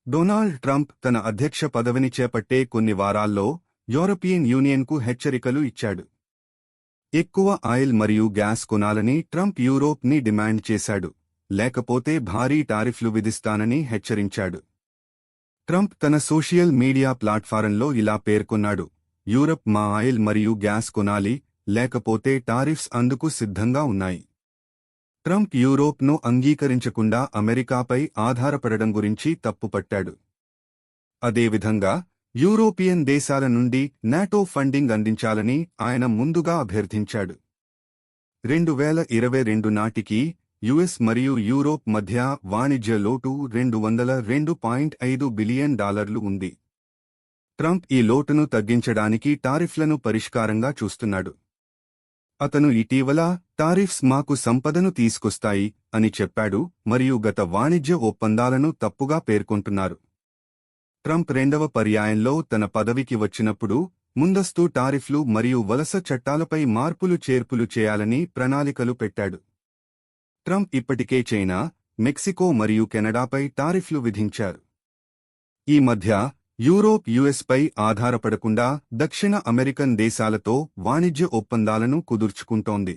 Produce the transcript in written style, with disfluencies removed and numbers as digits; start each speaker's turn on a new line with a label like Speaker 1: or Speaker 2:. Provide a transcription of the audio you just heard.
Speaker 1: Donald Trump తన అధ్యక్ష పదవిని చేపట్టే కొన్ని వారాల్లో యూరోపియన్ యూనియన్కు హెచ్చరికలు ఇచ్చాడు. ఎక్కువ ఆయిల్ మరియు గ్యాస్ కొనాలని ట్రంప్ యూరోప్ని డిమాండ్ చేశాడు, లేకపోతే భారీ టారిఫ్లు విధిస్తానని హెచ్చరించాడు. ట్రంప్ తన సోషల్ మీడియా ప్లాట్ఫారంలో ఇలా పేర్కొన్నాడు: యూరప్ మా ఆయిల్ మరియు గ్యాస్ కొనాలి, లేకపోతే టారిఫ్స్ అందుకు సిద్ధంగా ఉన్నాయి. ట్రంప్ యూరోప్ను అంగీకరించకుండా అమెరికాపై ఆధారపడడం గురించి తప్పుపట్టాడు. అదేవిధంగా యూరోపియన్ దేశాల నుండి నాటో ఫండింగ్ అందించాలని ఆయన ముందుగా అభ్యర్థించాడు. 2022 నాటికి యుఎస్ మరియు యూరోప్ మధ్య వాణిజ్య లోటు $202.5 బిలియన్ ఉంది. ట్రంప్ ఈ లోటును తగ్గించడానికి టారిఫ్లను పరిష్కారంగా చూస్తున్నాడు. అతను ఇటీవల టారిఫ్స్ మాకు సంపదను తీసుకొస్తాయి అని చెప్పాడు మరియు గత వాణిజ్య ఒప్పందాలను తప్పుగా పేర్కొంటున్నారు. ట్రంప్ రెండవ పర్యాయంలో తన పదవికి వచ్చినప్పుడు ముందస్తు టారిఫ్లు మరియు వలస చట్టాలపై మార్పులు చేర్పులు చేయాలని ప్రణాళికలు పెట్టాడు. ట్రంప్ ఇప్పటికే చైనా, మెక్సికో మరియు కెనడాపై టారిఫ్లు విధించారు. ఈ మధ్య యూరోప్ యుఎస్పై ఆధారపడకుండా దక్షిణ అమెరికన్ దేశాలతో వాణిజ్య ఒప్పందాలను కుదుర్చుకుంటోంది.